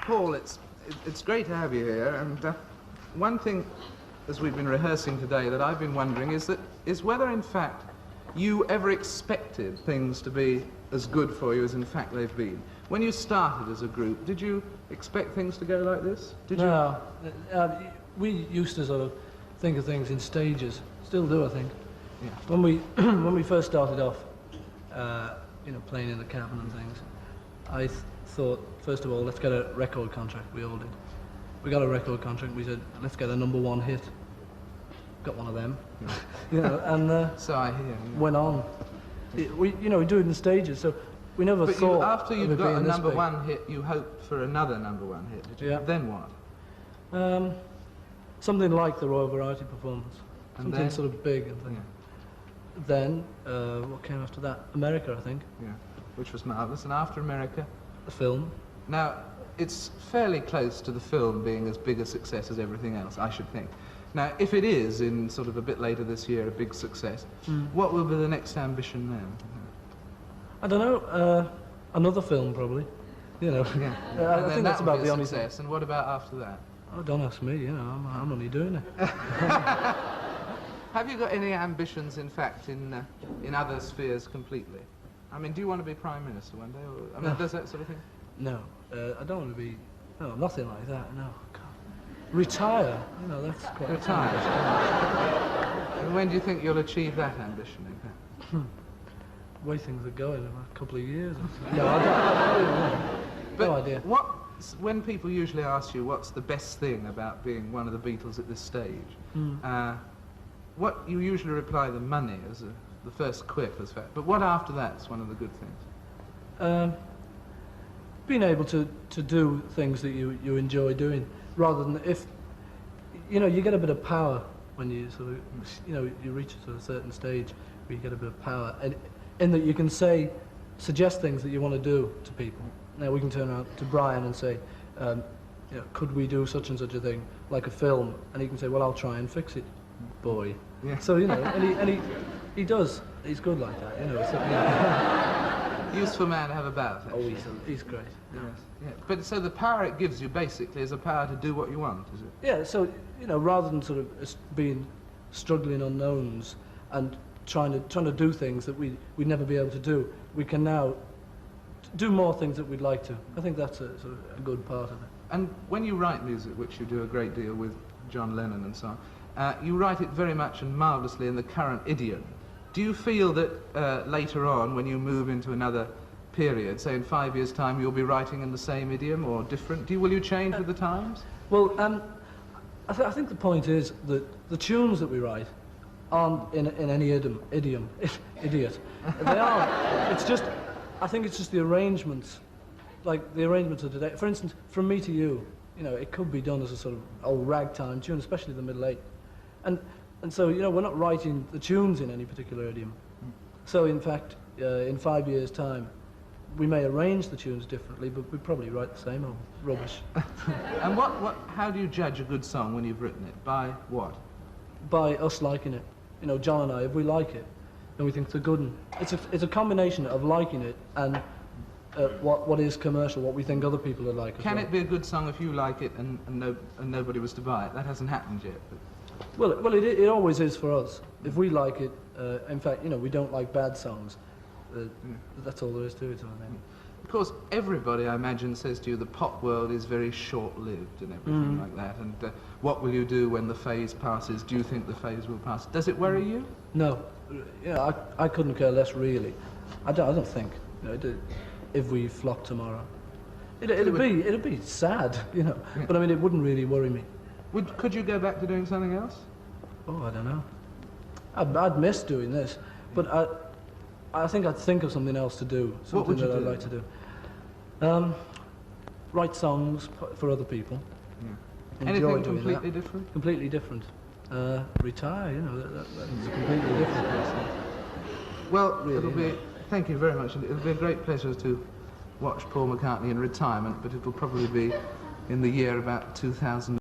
Paul, it's great to have you here, and one thing, as we've been rehearsing today, that I've been wondering is whether, in fact, you ever expected things to be as good for you as, in fact, they've been. When you started as a group, did you expect things to go like this? Did you? No. We used to sort of think of things in stages. Still do, I think. Yeah. When we when we first started off, you know, playing in the cabin and things, I thought, first of all, let's get a record contract. We all did. We got a record contract. We said, let's get a #1 hit. Got one of them. Yeah. You know, and so I hear. Yeah. Went on. We do it in stages. So we never but thought. After of you'd it got a being #1 hit, you hoped for another #1 hit. Did you? Yeah. Then what? Something like the Royal Variety Performance. And something then? sort of big and thing. Yeah. Then, what came after that? America, I think. Yeah, which was marvellous. And after America? The film. Now, it's fairly close to the film being as big a success as everything else, I should think. Now, if it is, in sort of a bit later this year, a big success, what will be the next ambition then? I don't know. Another film, probably. You know. Yeah. I think that's about the only success. And what about after that? Oh, don't ask me. You know, I'm only doing it. Have you got any ambitions, in fact, in other spheres completely? I mean, do you want to be Prime Minister one day? Or, I mean, does that sort of thing? No, I don't want to be. No, nothing like that. No. God. Retire. You know, that's quite. Retire. And when do you think you'll achieve that ambition, in fact? The way things are going in a couple of years. Or so. No, I don't know. But no idea. When people usually ask you what's the best thing about being one of the Beatles at this stage, what you usually reply, the money, as the first quip, as fact. But what after that's one of the good things? Being able to do things that you enjoy doing, rather than if, you know, you get a bit of power when you sort of, you know, you reach a certain stage where you get a bit of power, and in that you can suggest things that you want to do to people. Now we can turn around to Brian and say, you know, could we do such and such a thing, like a film? And he can say, well, I'll try and fix it, boy. Yeah. So, you know, and he does. He's good like that, you know. So, yeah. Useful man to have about. Actually. Oh, he's great. Yes. Yeah. But so the power it gives you basically is a power to do what you want, is it? Yeah. So, you know, rather than sort of being struggling unknowns and trying to do things that we'd never be able to do, we can now do more things that we'd like to. I think that's a sort of a good part of it. And when you write music, which you do a great deal with John Lennon and so on, you write it very much and marvellously in the current idiom. Do you feel that later on, when you move into another period, say in 5 years' time, you'll be writing in the same idiom or different? Will you change with the times? Well, I think the point is that the tunes that we write aren't in any idiot. They aren't. It's just, I think it's just the arrangements, like the arrangements of today. For instance, From Me to You, you know, it could be done as a sort of old ragtime tune, especially the middle eight. And so, you know, we're not writing the tunes in any particular idiom. So, in fact, in 5 years' time, we may arrange the tunes differently, but we probably write the same old rubbish. And how do you judge a good song when you've written it? By what? By us liking it. You know, John and I, if we like it, then we think it's a good one. It's a combination of liking it and what is commercial, what we think other people would like. Can it be a good song if you like it and nobody was to buy it? That hasn't happened yet. But... Well, it always is for us. If we like it, in fact, you know, we don't like bad songs. That's all there is to it, I think. Of course, everybody, I imagine, says to you the pop world is very short-lived and everything like that. And what will you do when the phase passes? Do you think the phase will pass? Does it worry you? No. Yeah, I couldn't care less, really. I don't think. You know, if we flop tomorrow, it'd be sad, you know. Yeah. But I mean, it wouldn't really worry me. Could you go back to doing something else? Oh, I don't know. I'd miss doing this, but I think I'd think of something else to do. Something that I'd like to do. Write songs for other people. Yeah. Anything completely different? Completely different. Retire, you know, that's completely different. Well, really, thank you very much. It'll be a great pleasure to watch Paul McCartney in retirement, but it'll probably be in the year about 2000.